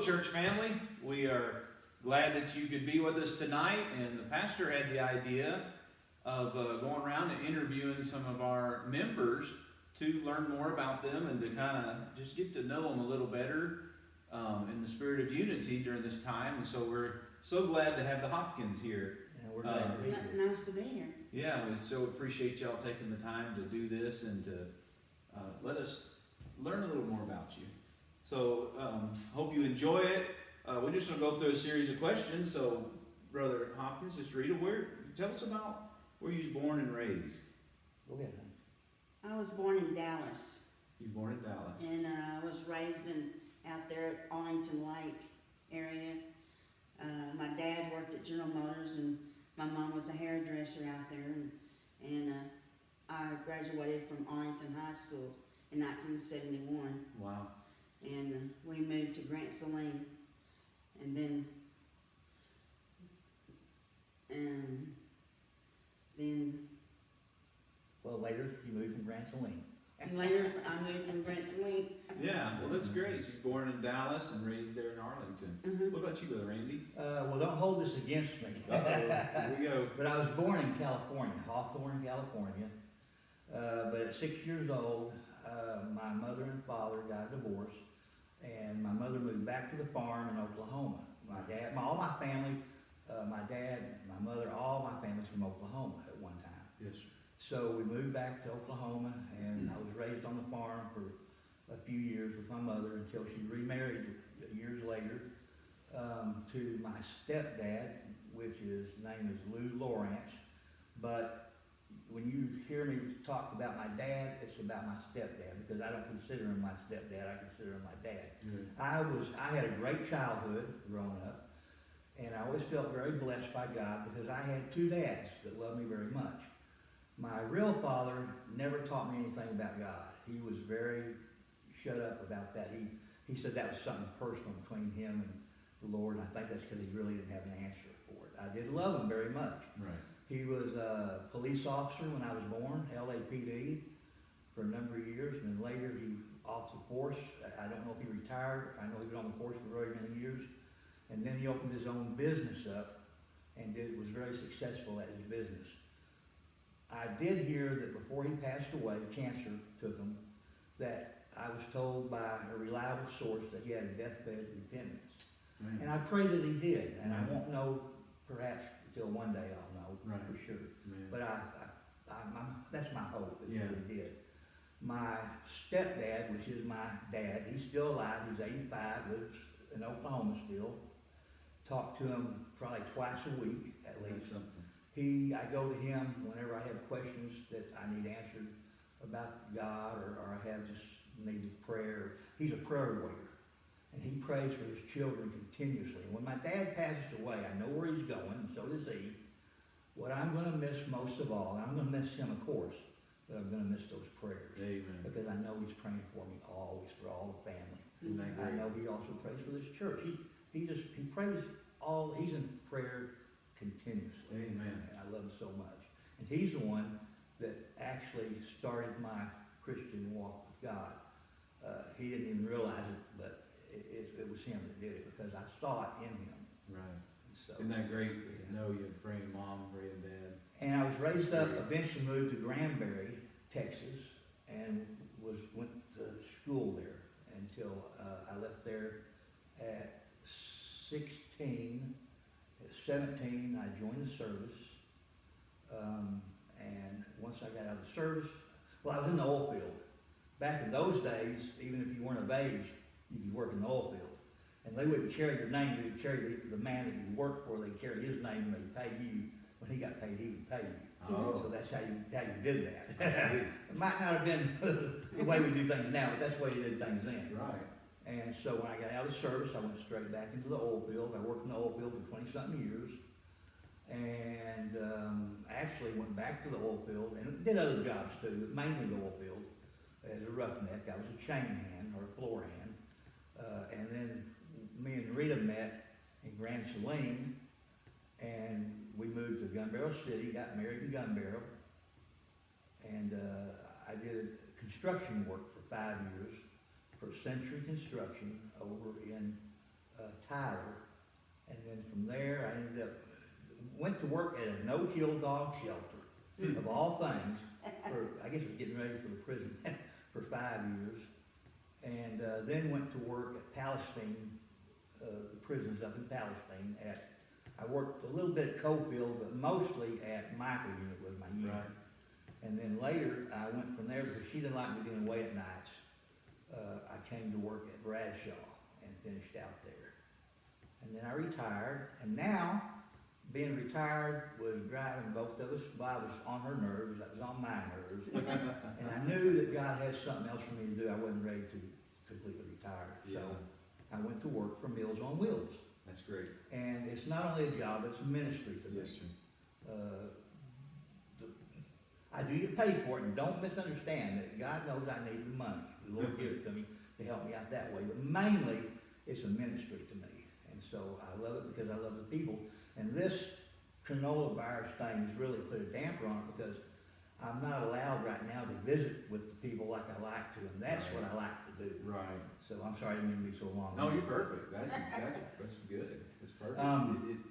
Hello, church family. We are glad that you could be with us tonight. And the pastor had the idea of going around and interviewing some of our members to learn more about them and to kind of just get to know them a little better in the spirit of unity during this time. And so we're so glad to have the Hopkins here. Yeah, we're glad to be here. Nice to be here. Yeah, we so appreciate y'all taking the time to do this and to let us learn a little more about you. So, hope you enjoy it. We're just going to go through a series of questions. So, Brother Hopkins, just read it. Tell us about where you was born and raised. Go ahead, honey. I was born in Dallas, You were born in Dallas. and I was raised out there at Arlington Lake area. My dad worked at General Motors, and my mom was a hairdresser out there. And I graduated from Arlington High School in 1971. Wow. And we moved to Grant Saline, and then Well, later you moved from Grant Saline. later I moved from Grant Saline. Yeah, well, that's great. So you're born in Dallas and raised there in Arlington. What about you, Brother Randy? Well, don't hold this against me. Here we go. But I was born in California, Hawthorne, California. But at 6 years old, my mother and father got divorced, and my mother moved back to the farm in Oklahoma. My dad, all my family, my dad, my mother, all my family's from Oklahoma at one time. Yes, sir. So we moved back to Oklahoma, and I was raised on the farm for a few years with my mother until she remarried years later to my stepdad, which his name is Lou Lawrence. But when you hear me talk about my dad, it's about my stepdad, because I don't consider him my stepdad, I consider him my dad. I had a great childhood growing up, and I always felt very blessed by God because I had two dads that loved me very much. My real father never taught me anything about God. He was very shut up about that. He said that was something personal between him and the Lord, and I think that's because he really didn't have an answer for it. I did love him very much. Right. He was a police officer when I was born, LAPD, for a number of years, and then later he was off the force. I don't know if he retired. I know he was on the force for very many years. And then he opened his own business up and was very successful at his business. I did hear that before he passed away, cancer took him, that I was told by a reliable source that he had a deathbed repentance. And I pray that he did, and I won't know perhaps until one day I'll know for sure. But that's my hope that he really did. My stepdad, which is my dad, he's still alive, he's 85, lives in Oklahoma still. Talk to him probably twice a week at least. I go to him whenever I have questions that I need answered about God, or I have just needed prayer. He's a prayer warrior, and he prays for his children continuously. And when my dad passes away, I know where he's going, and so does he. What I'm going to miss most of all, I'm going to miss him, of course, but I'm going to miss those prayers. Amen. Because I know he's praying for me always, for all the family. I Amen. know he also prays for this church. He prays he's in prayer continuously. Amen. And I love him so much. And he's the one that actually started my Christian walk with God. He didn't even realize it, but it was him that did it, because I saw it in him. Right. So, Isn't that great? No, you have praying mom, praying dad. and I was raised up, eventually moved to Granbury, Texas, and went to school there until I left there at 16. At 17, I joined the service, and once I got out of the service, well, I was in the oil field. Back in those days, even if you weren't of age, you could work in the oil field. And they wouldn't carry your name, they would carry the man that you worked for, they'd carry his name, and they'd pay you. When he got paid, he would pay you. Oh. So that's how you did that. It might not have been the way we do things now, but that's the way you did things then. Right. And so when I got out of service, I went straight back into the oil field. I worked in the oil field for 20-something years. And actually went back to the oil field and did other jobs too, but mainly the oil field. As a roughneck, I was a chain hand or a floor hand. And then me and Rita met in Grand Saline, and we moved to Gun Barrel City, got married in Gun Barrel. And I did construction work for 5 years for Century Construction over in Tyler. And then from there, I ended up, went to work at a no-kill dog shelter, of all things, for, I guess it was getting ready for the prison, for 5 years. And then went to work at Palestine, the prisons up in Palestine. I worked a little bit at Cofield, but mostly at Michael Unit was my unit. Right. And then later, I went from there because she didn't like me being away at nights. I came to work at Bradshaw and finished out there. And then I retired, and now, being retired was driving both of us. Well, I was on her nerves, I was on my nerves. And I knew that God had something else for me to do. I wasn't ready to completely retire. So Yeah. I went to work for Meals on Wheels. That's great. And it's not only a job, it's a ministry to me. Yes, sir. I do get paid for it, and don't misunderstand that God knows I need the money. The Lord gives it to me to help me out that way. But mainly, it's a ministry to me. And so I love it because I love the people. And this coronavirus thing has really put a damper on it because I'm not allowed right now to visit with the people like I like to, and that's what I like to do. Right. So I'm sorry I didn't mean to be so long. No, you're perfect. That's good. It's perfect.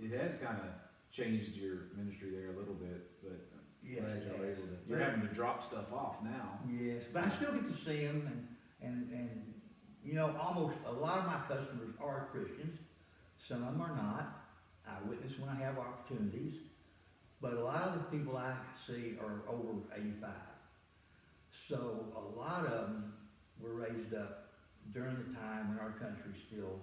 It has kind of changed your ministry there a little bit, but Yes, glad it y'all has. able to. You're having to drop stuff off now. Yes, but I still get to see them, and you know, almost a lot of my customers are Christians. Some of them are not. I witness when I have opportunities, but a lot of the people I see are over 85. So a lot of them were raised up during the time when our country still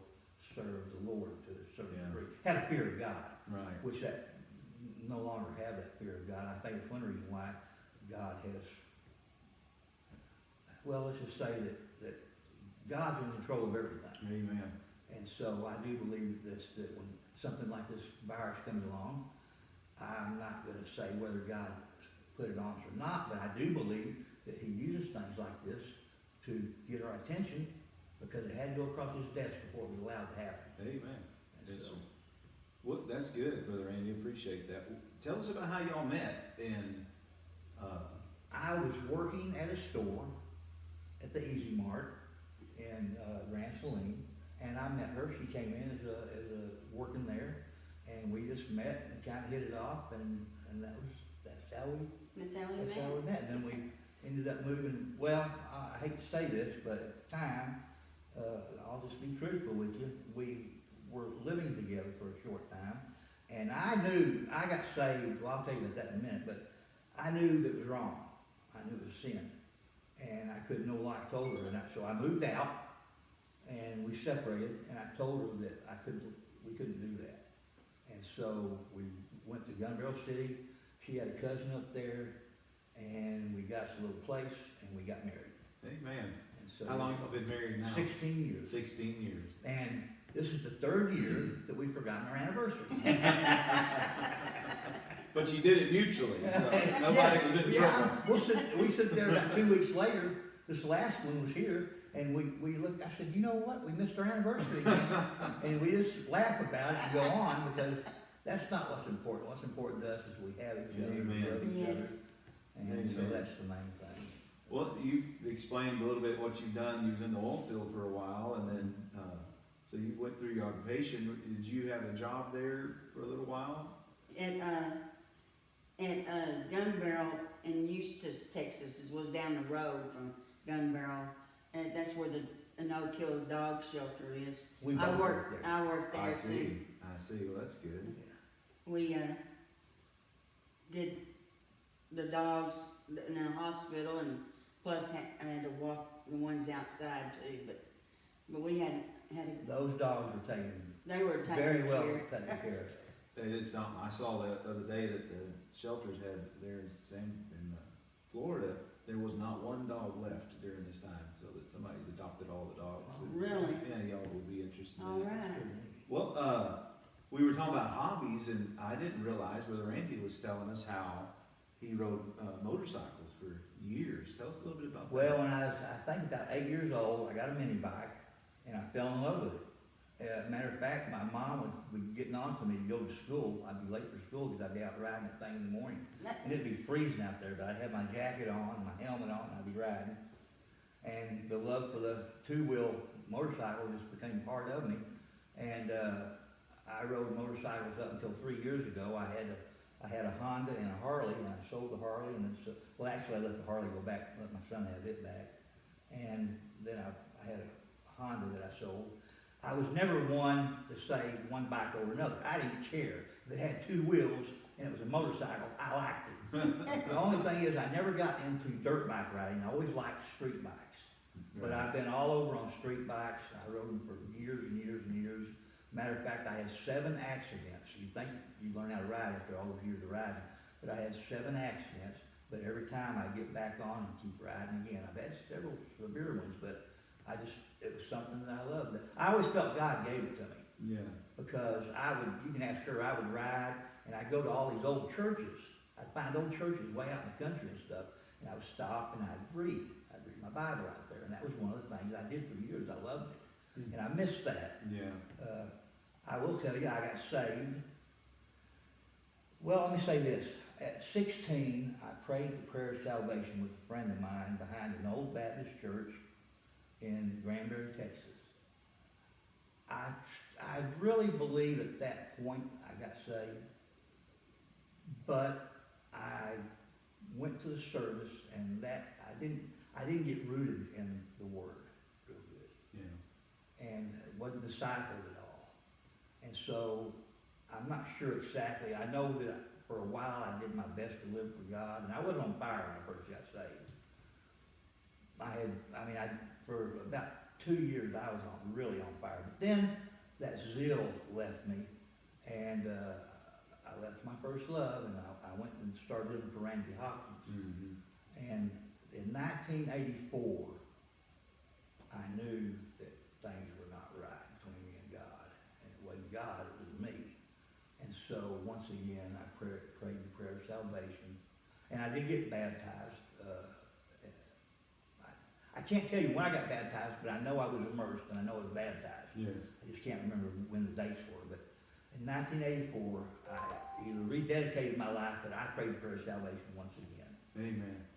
served the Lord to a certain Yeah. degree. Had a fear of God, Right. which that no longer have that fear of God. I think it's one reason why God has, well, let's just say that God's in control of everything. Amen. And so I do believe this, that when something like this virus comes along, I'm not going to say whether God put it on us or not, but I do believe that he uses things like this to get our attention because it had to go across his desk before it was allowed to happen. Amen. And Yes, so, sir. Well, that's good, Brother Andy. Appreciate that. Tell us about how y'all met. And I was working at a store at the Easy Mart in Grand Saline, and I met her. She came in as a working there, and we just met and kind of hit it off, and that's how we That's how we That's how met. we met. And then we ended up moving, well, I hate to say this, but at the time, I'll just be truthful with you, we were living together for a short time, and I knew, I got saved, well, I'll tell you about that in a minute, but I knew that it was wrong. I knew it was sin. And I couldn't know why I told her, and so I moved out, and we separated, and I told her that we couldn't do that. And so we went to Gun Barrel City. She had a cousin up there, and we got us a little place, and we got married. amen. And so How long have you been married now? 16 years. 16 years. And this is the 3rd year that we've forgotten our anniversary. But you did it mutually, so nobody was in trouble. We sit there about 2 weeks later, this last one was here, and we looked, I said, you know what, we missed our anniversary again. And we just laugh about it and go on, because that's not what's important. What's important to us is we have each other, we Amen. love each Yes. other. And so Amen. that's the main thing. Well, you explained a little bit what you've done. You was in the oil field for a while, and then, so you went through your occupation. Did you have a job there for a little while? At Gun Barrel in Eustis, Texas, was down the road from Gun Barrel, and that's where the no-kill dog shelter is. We I both worked there. there I too. see. Well, that's good. We did the dogs in the hospital, and plus I had to walk the ones outside too. But we had Those dogs were taken they were taken very well care. taken care of. That is something. I saw that the other day that the shelters had there in Florida. There was not one dog left during this time, so that somebody's adopted all the dogs. Oh, really? Yeah, y'all will be interested in All that. right. Well, we were talking about hobbies, and I didn't realize Brother Randy was telling us how he rode motorcycles for years. Tell us a little bit about Well, when I was, I think about 8 years old, I got a mini bike, and I fell in love with it. Matter of fact, my mom would be getting on to me to go to school. I'd be late for school because I'd be out riding that thing in the morning. And it'd be freezing out there, but I'd have my jacket on, my helmet on, and I'd be riding. And the love for the two-wheel motorcycle just became part of me. And I rode motorcycles up until 3 years ago. I had a Honda and a Harley, and I sold the Harley, and then well, actually I let the Harley go back, let my son have it back, and then I had a Honda that I sold. I was never one to say one bike over another. I didn't care. If it had two wheels and it was a motorcycle, I liked it. The only thing is I never got into dirt bike riding. I always liked street bikes. But I've been all over on street bikes. I rode them for years and years and years. Matter of fact, I had 7 accidents. You think you learn how to ride after all those years of riding, but I had 7 accidents. But every time I get back on and keep riding again. I've had several severe ones, but it was something that I loved. I always felt God gave it to me. Yeah. Because you can ask her, I would ride, and I'd go to all these old churches. I'd find old churches way out in the country and stuff, and I would stop and I'd read. I'd read my Bible out there, and that was one of the things I did for years. I loved it, and I missed that. Yeah. I will tell you, I got saved. Well, let me say this. At 16, I prayed the prayer of salvation with a friend of mine behind an old Baptist church in Granbury, Texas. I really believe at that point I got saved, but I went to the service, and that I didn't get rooted in the Word real good. Yeah. And wasn't discipled at all. And so I'm not sure exactly. I know that for a while I did my best to live for God, and I wasn't on fire when I first got saved. For about 2 years I was really on fire. But then that zeal left me, and I left my first love, and I went and started living for Randy Hopkins. Mm-hmm. And in 1984, I knew that things were not right between me and God. And it wasn't God, it was me. And so once again, I prayed the prayer of salvation. And I did get baptized. I can't tell you when I got baptized, but I know I was immersed and I know I was baptized. Yes. I just can't remember when the dates were. But in 1984, I either rededicated my life, but I prayed the prayer of salvation once again. Amen.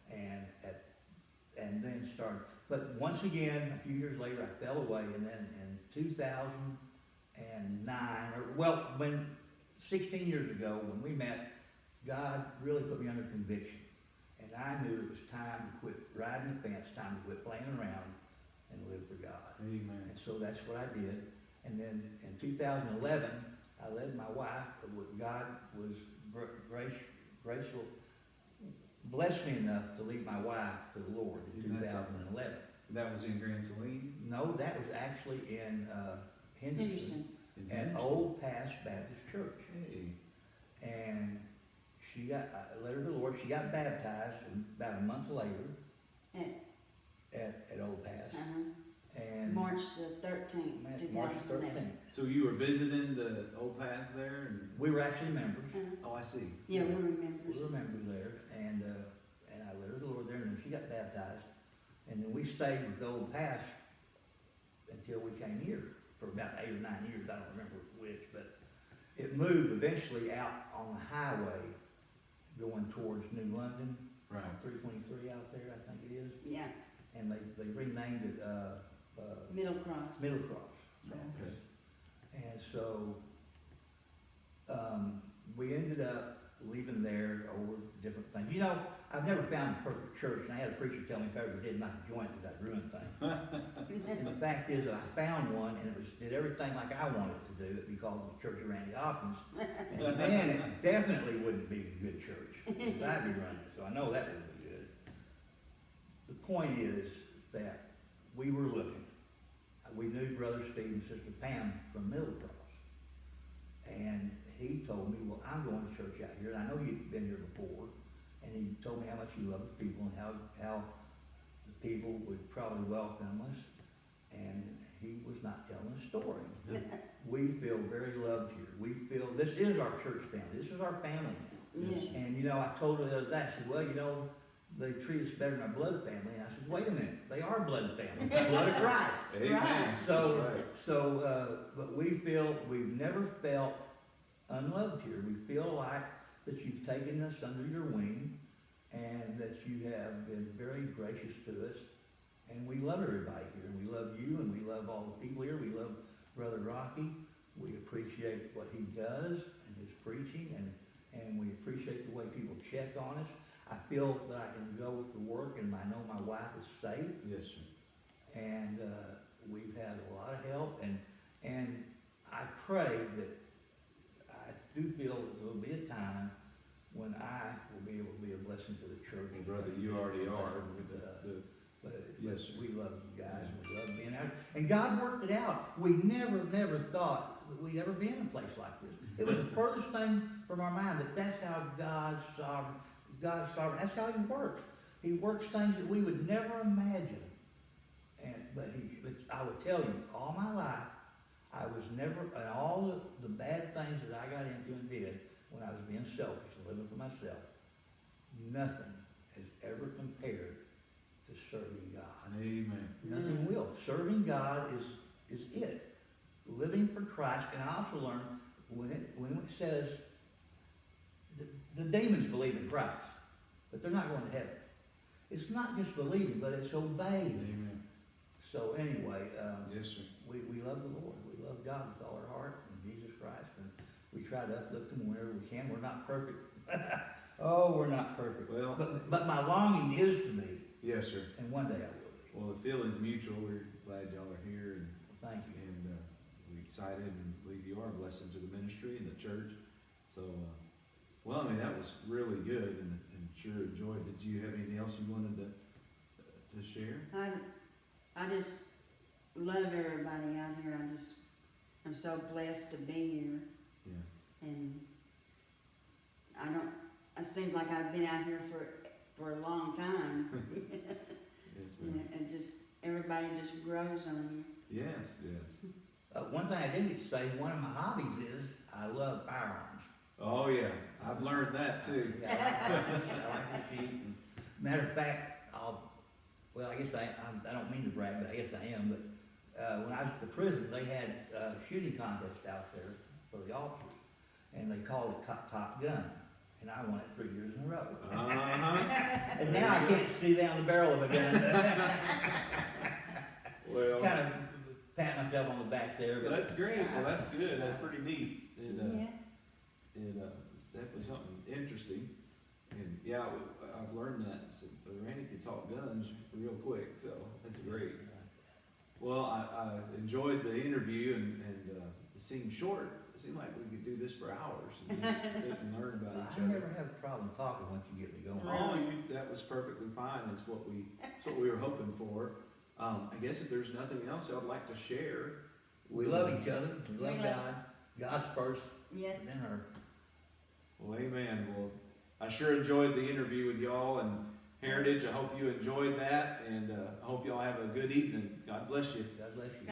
And then started. But once again, a few years later, I fell away, and then in 2009, when 16 years ago, when we met, God really put me under conviction. And I knew it was time to quit riding the fence, time to quit playing around and live for God. Amen. And so that's what I did. And then in 2011, I led my wife, God was graceful, blessed me enough to lead my wife to the Lord in 2011. That was in Grand Saline? No, that was actually in Henderson. In At Henderson? Old Pass Baptist Church. Hey. And I led her to the Lord. She got baptized about a month later at Old Pass. And March the 13th, March 2011. 13th. So you were visiting the old paths there? And... We were actually members. Oh, I see. Yeah, we were We members. were members there, and I led her to the Lord there, and then she got baptized. And then we stayed with the Old Pass until we came here for about 8 or 9 years. I don't remember which, but it moved eventually out on the highway going towards New London, Right. 323 out there, I think it is. Yeah, And they renamed it Middle Cross. Middle Cross. Okay. And so we ended up leaving there over different things. You know, I've never found the perfect church, and I had a preacher tell me if I ever did not join because I'd ruin things. And the fact is that I found one, and it did everything like I wanted it to do. It'd be called the Church of Randy Hopkins. And then it definitely wouldn't be a good church. Because I'd be running it, so I know that wouldn't be good. The point is that we were looking. We knew Brother Steve and Sister Pam from Middle Cross. And he told me, well, I'm going to church out here, and I know you've been here before. And he told me how much he loved the people and how the people would probably welcome us. And he was not telling a story. We feel very loved here. We feel this is our church family. This is our family now. Yeah. And you know, I told her the other day, I said, well, you know, they treat us better than our blood family. And I said, wait a minute, they are blood family. The blood of Christ. Amen. Right. But we feel we've never felt unloved here. We feel like that you've taken us under your wing and that you have been very gracious to us. And we love everybody here. And we love you, and we love all the people here. We love Brother Rocky. We appreciate what he does and his preaching, and we appreciate the way people check on us. I feel that I can go to work and I know my wife is safe, Yes, sir. and we've had a lot of help, and I pray that I do feel that there will be a time when I will be able to be a blessing to the church. Well, brother, you already are. But Yes, sir. we love you guys, and we love being out. And God worked it out. We never thought that we'd ever be in a place like this. It was the furthest thing from our mind, that that's how God's sovereign, that's how He works. He works things that we would never imagine. But I would tell you, all my life, I was never, and all the bad things that I got into and did when I was being selfish and living for myself, nothing has ever compared to serving God. Amen. Nothing will. Serving God is it. Living for Christ. And I also learned when it says the demons believe in Christ, but they're not going to heaven. It's not just believing, but it's obeying. Amen. So anyway, Yes, sir. we love the Lord. We love God with all our heart and Jesus Christ, and we try to uplift Him whenever we can. We're not perfect. Oh, we're not perfect. Well, but my longing is to be, yes, sir. and one day I will be. Well, the feeling's mutual. We're glad y'all are here, and Thank you. we're excited, and believe you are a blessing to the ministry and the church. So, well, I mean, that was really good, and sure enjoyed. Did you have anything else you wanted to share? I just love everybody out here. I'm so blessed to be here. Yeah. And it seems like I've been out here for a long time. Yes, You know, ma'am. and just, everybody just grows on you. Yes, yes. One thing I did need to say, one of my hobbies is I love firearms. Oh, yeah. I've learned that, too. Yeah, I like to shoot. Matter of fact, I guess I don't mean to brag, but I guess I am, but when I was at the prison, they had a shooting contest out there for the officers, and they called it Top Gun, and I won it 3 years in a row. Uh-huh. And now I can't see down the barrel of a gun. Well, Kind of pat myself on the back there. But that's great. Well, that's good. That's pretty neat. Yeah. It's definitely something interesting. And yeah, I've learned that. So Randy can talk guns real quick, so that's great. Well, I enjoyed the interview, and it seemed short. It seemed like we could do this for hours and just sit and learn about each I other. never have a problem talking once you get me going. Oh, that was perfectly fine. That's what we were hoping for. I guess if there's nothing else I'd like to share. We love each other. We love We love- God. God's first, Yes. and then her. Well, amen. Well, I sure enjoyed the interview with y'all and Heritage. I hope you enjoyed that, and I hope y'all have a good evening. God bless you. God bless you.